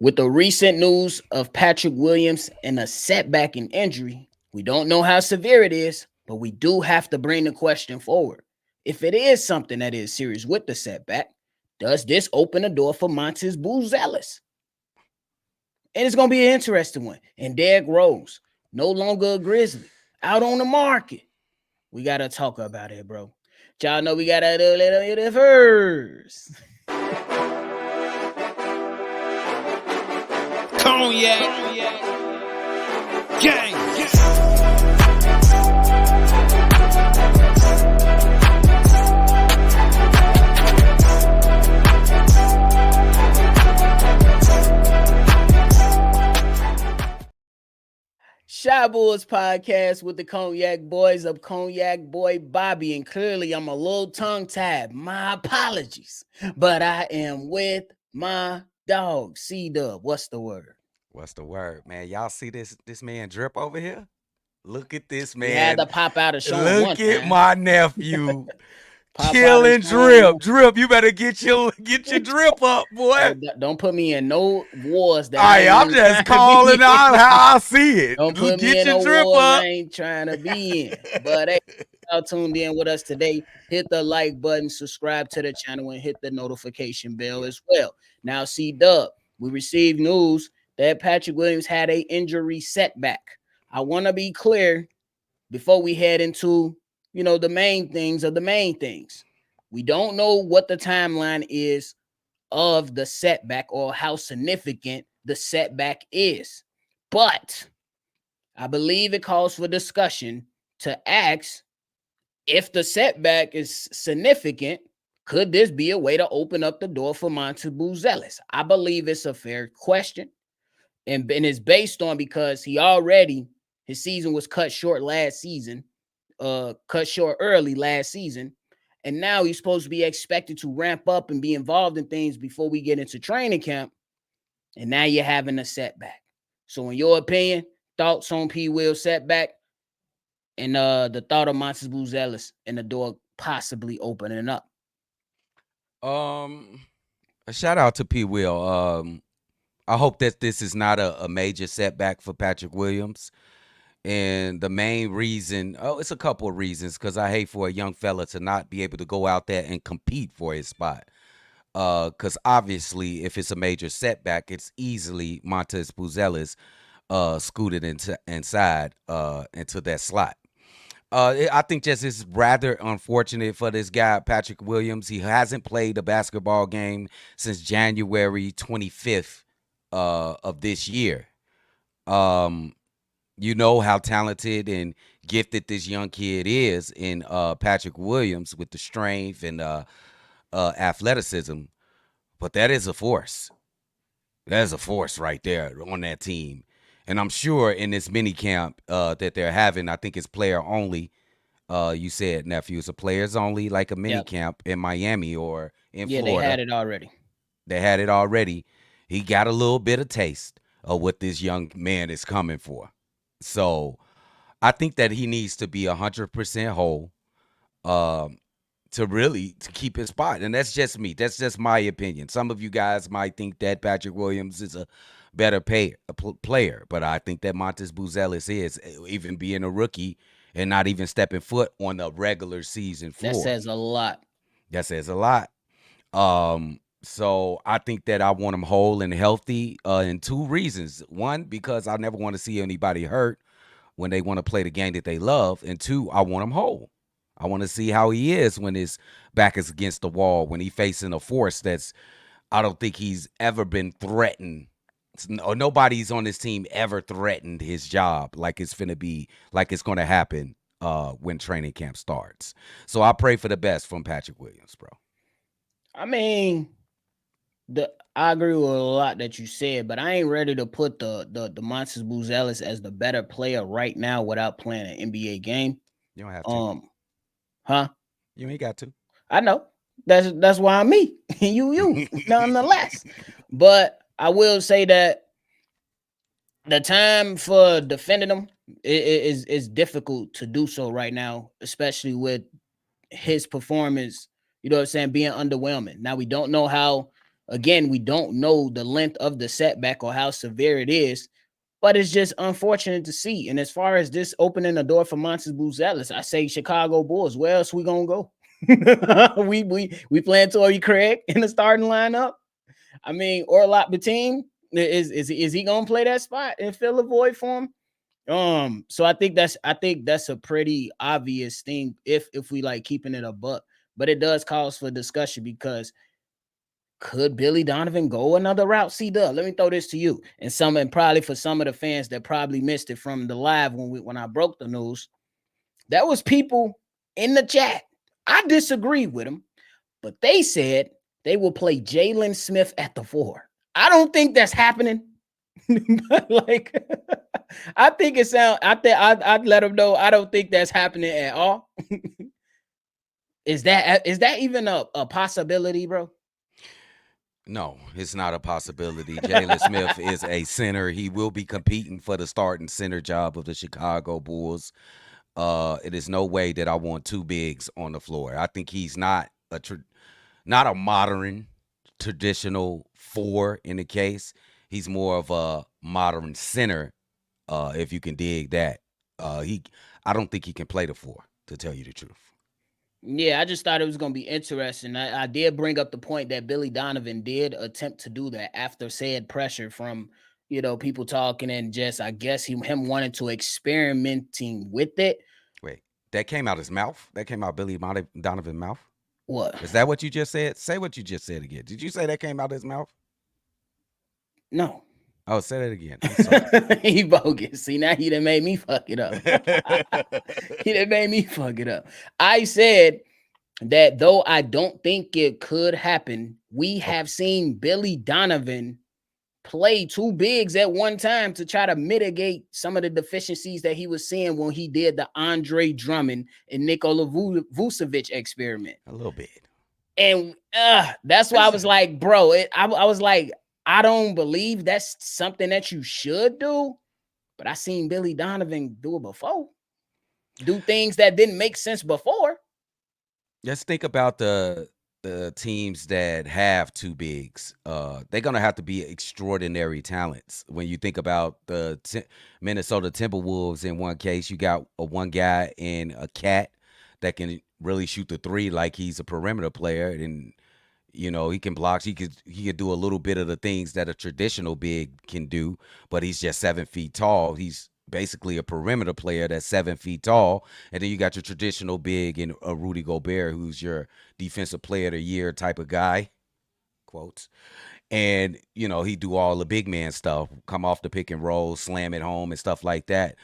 With the recent news of Patrick Williams and a setback and injury, we don't know how severe it is, but we do have to bring the question forward. If it is something that is serious with the setback, does this open the door for Montez Buzelis? And it's going to be an interesting one. And Derrick Rose, no longer a Grizzly, out on the market. We got to talk about it, bro. Y'all know we got to do a little bit of first. Cognac. Gang. Shy Bulls podcast with the Cognac Boys of Cognac Boy Bobby. And clearly I'm a little tongue-tied. My apologies. But I am with my dog, CDubb. What's the word? What's the word, man? Y'all see this man drip over here? Look at this We had man. to pop out and show him one Look at time. my nephew. Pop out Killing and show him. drip. You better get your drip up, boy. Hey, don't put me in no wars. That I'm just calling out how I see it. Don't put me Get in your no drip wars up. I ain't trying to be in. But hey, y'all tuned in with us today. Hit the like button, subscribe to the channel, and hit the notification bell as well. Now, CDubb, we received news that Patrick Williams had a injury setback. I want to be clear before we head into, the main things of the main things. We don't know what the timeline is of the setback or how significant the setback is. But I believe it calls for discussion to ask if the setback is significant, could this be a way to open up the door for Montez Buzelis? I believe it's a fair question. And it's based on because his season was cut short last season, cut short early last season. And now he's supposed to be expected to ramp up and be involved in things before we get into training camp. And now you're having a setback. So in your opinion, thoughts on P. Will setback and the thought of Montez Buzelis and the door possibly opening up? A shout out to P. Will. I hope that this is not a major setback for Patrick Williams. And the main reason, it's a couple of reasons, because I hate for a young fella to not be able to go out there and compete for his spot. Because obviously, if it's a major setback, it's easily Montez Buzelis scooted inside into that slot. I think just it's rather unfortunate for this guy, Patrick Williams. He hasn't played a basketball game since January 25th of this year. You know how talented and gifted this young kid is in Patrick Williams with the strength and athleticism. But that is a force. That is a force right there on that team. And I'm sure in this mini camp that they're having, I think it's player only. You said, nephew, it's a players only, like a mini camp in Miami or in Florida. Yeah, they had it already. They had it already. He got a little bit of taste of what this young man is coming for. So I think that he needs to be 100% whole to keep his spot. And that's just me. That's just my opinion. Some of you guys might think that Patrick Williams is a better player, but I think that Montez Buzelis is, even being a rookie and not even stepping foot on the regular season floor. That says a lot. That says a lot. So I think that I want him whole and healthy in two reasons. One, because I never want to see anybody hurt when they want to play the game that they love. And two, I want him whole. I want to see how he is when his back is against the wall, when he's facing a force I don't think he's ever been threatened. Or nobody's on this team ever threatened his job like it's going to happen when training camp starts. So I pray for the best from Patrick Williams, bro. I mean, I agree with a lot that you said, but I ain't ready to put the Montez Buzelis as the better player right now without playing an NBA game. You don't have to. Huh? You ain't got to. I know. That's why I'm me. you nonetheless. But I will say that the time for defending him is difficult to do so right now, especially with his performance, being underwhelming. Now we don't know how Again, we don't know the length of the setback or how severe it is, but it's just unfortunate to see. And as far as this opening the door for Montes Buzelis, I say Chicago Bulls. Where else we gonna go? we playing Torrey Craig in the starting lineup. I mean, Orlok Bateem, is he gonna play that spot and fill a void for him? So I think that's a pretty obvious thing if we like keeping it a buck, but it does cause for discussion because could Billy Donovan go another route? CDubb, let me throw this to you and probably for some of the fans that probably missed it from the live when I broke the news, there was people in the chat. I disagree with them, but they said they will play Jaylen Smith at the 4. I don't think that's happening. But like I think it sound I think I'd let them know I don't think that's happening at all. Is that even a possibility, bro? No, it's not a possibility. Jaylen Smith is a center. He will be competing for the starting center job of the Chicago Bulls. It is no way that I want two bigs on the floor. I think he's not a modern traditional 4 in the case. He's more of a modern center, if you can dig that. He I don't think he can play the 4, to tell you the truth. Yeah, I just thought it was going to be interesting. I did bring up the point that Billy Donovan did attempt to do that after said pressure from, people talking and just, I guess, him wanting to experimenting with it. Wait, that came out his mouth? That came out Donovan's mouth? What? Is that what you just said? Say what you just said again. Did you say that came out his mouth? No. Oh, say that again. I'm sorry. He bogus. See, now he done made me fuck it up. He done made me fuck it up. I said that though I don't think it could happen, we have seen Billy Donovan play two bigs at one time to try to mitigate some of the deficiencies that he was seeing when he did the Andre Drummond and Nikola Vucevic experiment. A little bit. And that's why I was like, bro, I was like, I don't believe that's something that you should do. But I seen Billy Donovan do it before. Do things that didn't make sense before. Let's think about the teams that have two bigs. They're gonna have to be extraordinary talents. When you think about the Minnesota Timberwolves, in one case, you got one guy in a cat that can really shoot the 3 like he's a perimeter player, and he can block. He could do a little bit of the things that a traditional big can do, but he's just 7 feet tall. He's basically a perimeter player that's 7 feet tall. And then you got your traditional big in a Rudy Gobert, who's your defensive player of the year type of guy, quotes. And, he do all the big man stuff, come off the pick and roll, slam it home and stuff like that.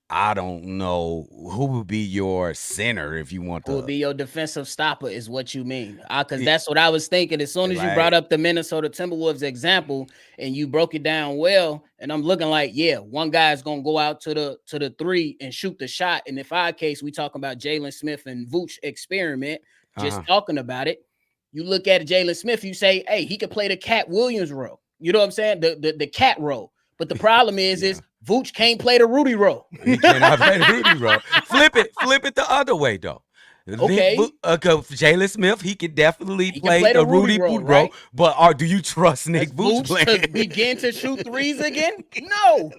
I don't know who would be your center if you want to. Who would be your defensive stopper is what you mean. Because that's what I was thinking. As soon as you brought up the Minnesota Timberwolves example and you broke it down well, and I'm looking like, yeah, one guy's gonna go out to the 3 and shoot the shot. And in our case, we talking about Jaylen Smith and Vooch experiment, just talking about it. You look at Jaylen Smith, you say, hey, he could play the Cat Williams role. You know what I'm saying? The cat role. But the problem is Vooch can't play the Rudy role. He cannot play the Rudy role. Flip it the other way though. Okay. Jaylen Smith, he can definitely play the Rudy role. Right? But do you trust Nick Vooch to begin to shoot threes again? No.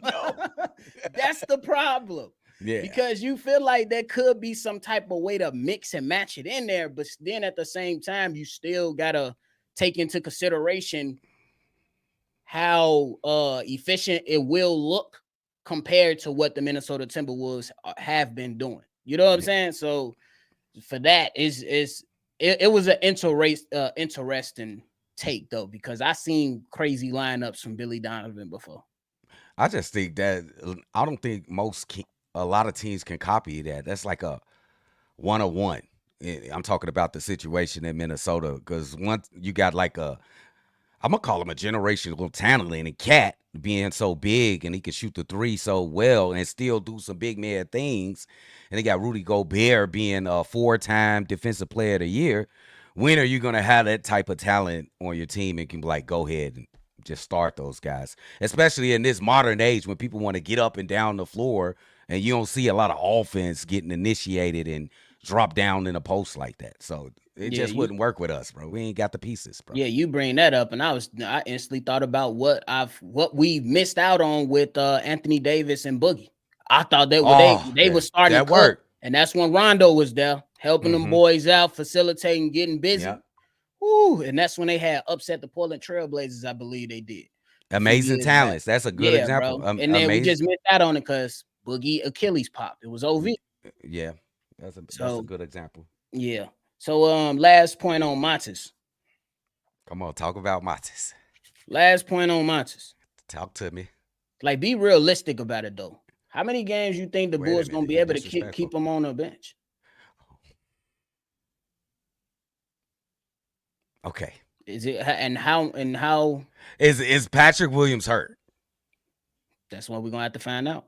That's the problem. Yeah. Because you feel like there could be some type of way to mix and match it in there, but then at the same time, you still gotta take into consideration how efficient it will look compared to what the Minnesota Timberwolves have been doing. You know what I'm saying? So for that it was an interesting take though, because I seen crazy lineups from Billy Donovan before. I just think that I don't think a lot of teams can copy that. That's like a 101. I'm talking about the situation in Minnesota, because once you got like I'm gonna call him a generational talent in a cat, being so big and he can shoot the 3 so well and still do some big man things. And they got Rudy Gobert being a 4-time defensive player of the year. When are you gonna have that type of talent on your team and can like go ahead and just start those guys? Especially in this modern age when people want to get up and down the floor and you don't see a lot of offense getting initiated and drop down in a post like that. So It Yeah, just you wouldn't work with us, bro. We ain't got the pieces, bro. yeah, you bring that up, and I instantly thought about what we missed out on with Anthony Davis and Boogie. I thought they were Oh, they were starting to that cook, worked. and that's when Rondo was there helping them Mm-hmm. boys out, facilitating, getting Yeah. busy. Woo, and that's when they had upset the Portland Trailblazers, I believe they did a few Amazing years back. talents. That's a good Yeah, example. bro. And then we Amazing. just missed out on it because Boogie Achilles popped. It was OV. Yeah. That's a So good example. yeah. So last point on Montes. Come on, talk about Matis. Last point on Montes. Talk to me. Like, be realistic about it though. How many games you think the Wait a Bulls gonna minute. be You able to keep disrespectful. them on the bench? Okay. Is it and how? Is Patrick Williams hurt? That's what we're gonna have to find out.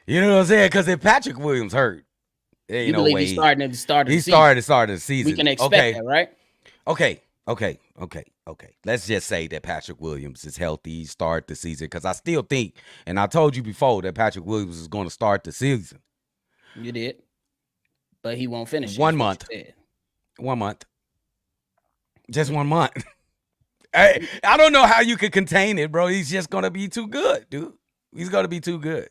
You know what I'm saying? Because if Patrick Williams hurt, there ain't You no believe he's way starting at the start of he the season? started the We season. can expect Okay. that, right? Okay. Let's just say that Patrick Williams is healthy, start the season. Because I still think, and I told you before, that Patrick Williams is going to start the season. You did, but he won't finish it. Is One what month. you said. 1 month. Just 1 month. I don't know how you could contain it, bro. He's just going to be too good, dude. He's going to be too good.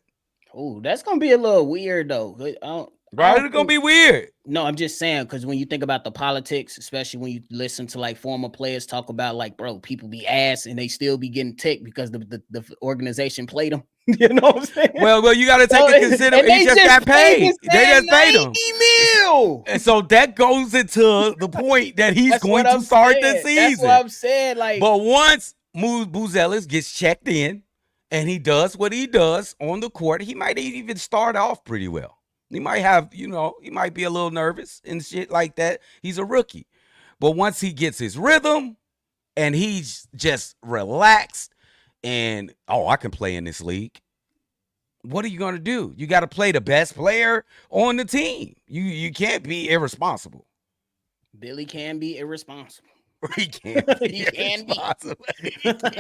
Oh, that's gonna be a little weird though. I Bro, don't it's going to think. be weird. No, I'm just saying because when you think about the politics, especially when you listen to like former players talk about like, bro, people be ass and they still be getting ticked because the organization played them. You know what I'm saying? Well, you got to take So, into consideration. and He they just just got paid paid. this They man just paid him. 90 mil. And so that goes into the point that he's That's what going to I'm start the saying. That's what season. I'm saying. Like, But once Buzelis gets checked in and he does what he does on the court, he might even start off pretty well. He might have, he might be a little nervous and shit like that. He's a rookie. But once he gets his rhythm and he's just relaxed and, I can play in this league. What are you going to do? You got to play the best player on the team. You can't be irresponsible. Billy can be irresponsible. He can't be He can be. irresponsible. He can't be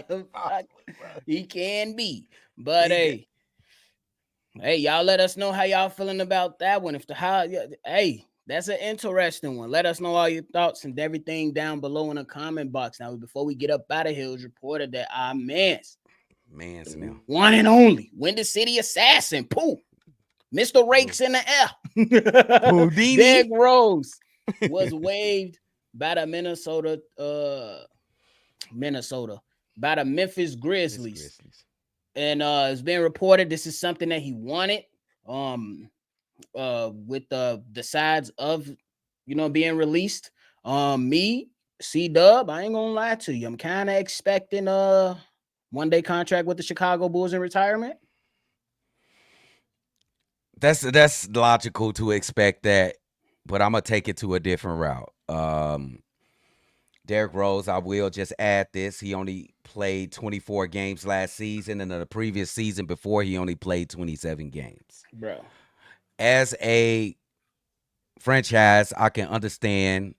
irresponsible, bro. He can be. But He hey, y'all let us know how y'all feeling about that one. Hey, that's an interesting one. Let us know all your thoughts and everything down below in the comment box. Now, before we get up out of here, it was reported that our man's Man's now. one and only Windy City Assassin, Pooh, Mr. Rakes in the air, Houdini. Derrick Rose was waived by the Minnesota, by the Memphis Grizzlies. And it's been reported this is something that he wanted. With the sides of being released. Me, CDubb, I ain't gonna lie to you. I'm kind of expecting 1-day contract with the Chicago Bulls in retirement. That's logical to expect that, but I'm gonna take it to a different route. Derrick Rose, I will just add this. He only played 24 games last season, and in the previous season before, he only played 27 games. Bro. As a franchise, I can understand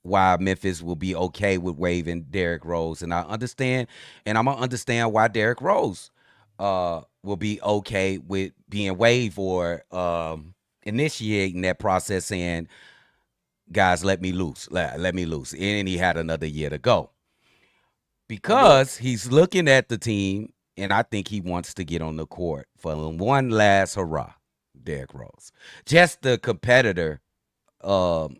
why Memphis will be okay with waiving Derrick Rose, and I'm gonna understand why Derrick Rose will be okay with being waived or initiating that process, saying, guys, let me loose. Let me loose. And he had another year to go. Because he's looking at the team, and I think he wants to get on the court for one last hurrah, Derrick Rose. Just the competitor of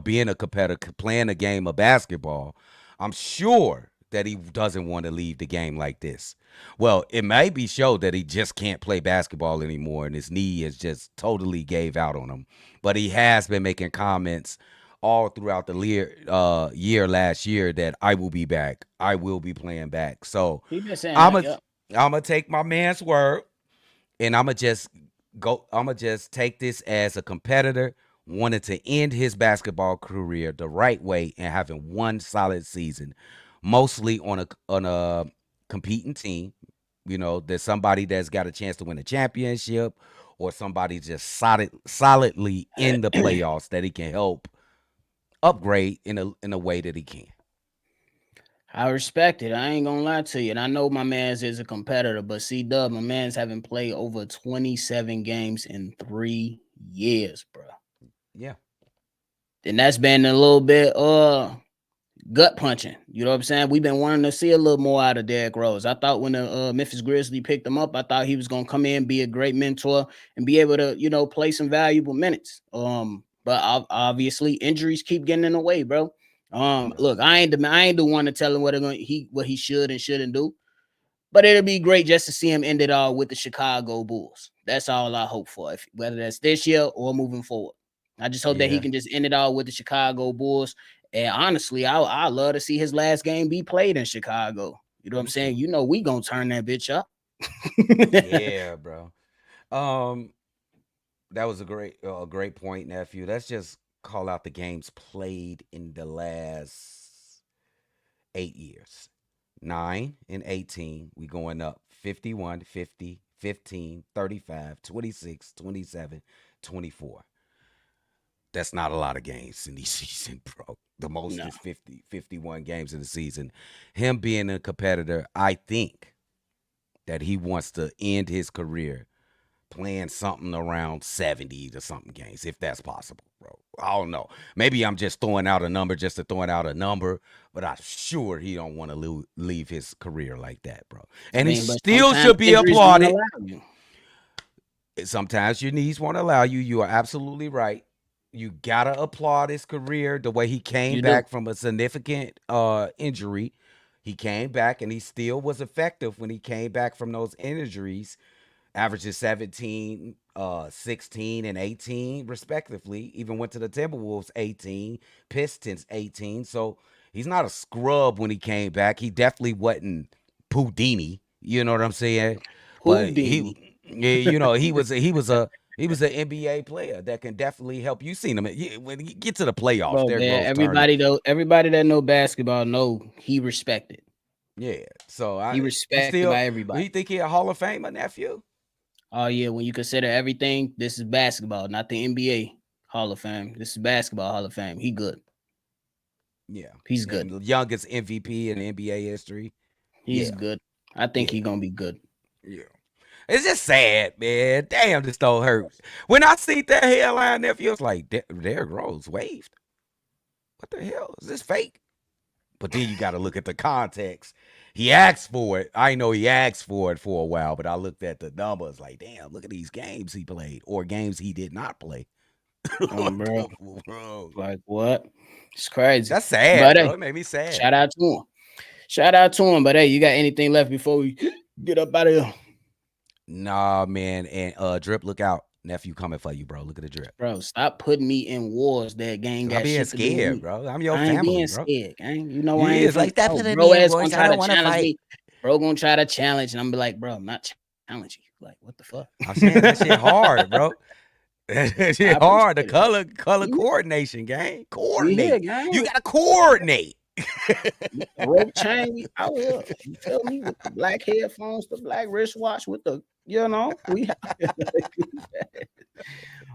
being a competitor, playing a game of basketball. I'm sure that he doesn't want to leave the game like this. Well, it may be shown that he just can't play basketball anymore and his knee has just totally gave out on him. But he has been making comments all throughout the year last year that I will be back. I will be playing back. So He been saying I'm that, going yeah. to take my man's word and I'm going to just take this as a competitor wanted to end his basketball career the right way and having one solid season, mostly on a competing team. There's somebody that's got a chance to win a championship or somebody just solidly in the playoffs that he can help upgrade in a way that he can. I respect it. I ain't gonna lie to you. And I know my man's is a competitor, but CDubb, my man's haven't played over 27 games in 3 years, bro. Yeah. And that's been a little bit gut punching. You know what I'm saying? We've been wanting to see a little more out of Derrick Rose. I thought when the Memphis Grizzlies picked him up, I thought he was gonna come in, be a great mentor, and be able to, play some valuable minutes. But obviously injuries keep getting in the way, bro. Yeah. Look, I ain't the one to tell him what he should and shouldn't do. But it'll be great just to see him end it all with the Chicago Bulls. That's all I hope for, whether that's this year or moving forward. I just hope that he Yeah. can just end it all with the Chicago Bulls. And honestly, I love to see his last game be played in Chicago. You know what I'm Me too. saying? We gonna turn that bitch up. Yeah, bro. Um, that was a great point, nephew. Let's just call out the games played in the last 8 years. 9 and 18, we going up 51, 50, 15, 35, 26, 27, 24. That's not a lot of games in the season, bro. The most No, is 50, 51 games in the season. Him being a competitor, I think that he wants to end his career playing something around 70 to something games, if that's possible, bro. I don't know. Maybe I'm just throwing out a number just to throwing out a number, but I'm sure he don't want to leave his career like that, bro. I And he mean, but still sometimes should be injuries won't applauded. allow you. Sometimes your knees won't allow you. You are absolutely right. You gotta applaud his career, the way he came You do. back from a significant injury. He came back and he still was effective when he came back from those injuries, averages 17, 16, and 18, respectively. Even went to the Timberwolves 18, Pistons 18. So he's not a scrub when he came back. He definitely wasn't Houdini. You know what I'm saying? But Houdini. he was an NBA player that can definitely help. You seen him when you get to the playoffs. Bro, Derrick man, Rose turning. everybody that know basketball know he respected. Yeah. So He I'm respected still. by Do everybody. you think he a Hall of Famer, nephew? Oh yeah, when you consider everything, this is basketball, not the NBA Hall of Fame. This is basketball Hall of Fame. He good. Yeah. He's good. And the youngest MVP in NBA history. He's Yeah. good. I think Yeah. he gonna be good. Yeah. It's just sad, man. Damn, this don't hurt. When I see that headline, nephew, it's like Derrick Rose waived. What the hell? Is this fake? But then you got to look at the context. He asked for it. I know he asked for it for a while, but I looked at the numbers like, damn, look at these games he played or games he did not play. What Bro, the bro? like what? It's crazy. That's sad, But bro. hey, It made me sad. shout out to him. Shout out to him. But hey, you got anything left before we get up out of here? Nah, man. And Drip, look out. Nephew coming for you, bro. Look at the Drip. Bro, stop putting me in wars that gang Cause I'm got being shit to do with scared, me. bro. I'm your I ain't family, being bro. scared, gang. You know I Yeah, ain't it's finna. like stop Oh, putting bro, me in ass gonna voice. I try don't to want to challenge fight. me. Bro gonna try to challenge, and I'm be like, bro, I'm not challenging you. Like, what the fuck? I'm saying that shit hard, bro. That I shit hard. The appreciate it. color We here, coordination, gang. we here, Coordinate. You gang. gotta coordinate. Rope chain, we out here. You feel me? With the black headphones, the black wristwatch, with the we.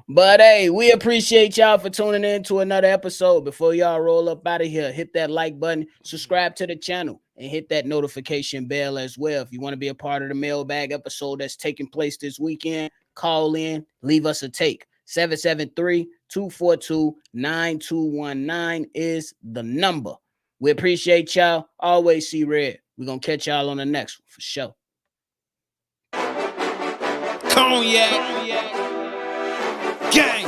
But hey, we appreciate y'all for tuning in to another episode. Before y'all roll up out of here, hit that like button, subscribe to the channel, and hit that notification bell as well. If you want to be a part of the mailbag episode that's taking place this weekend, call in, leave us a take. 773-242-9219 is the number. We appreciate y'all. Always see red. We're going to catch y'all on the next one for sure. Cognac. Gang.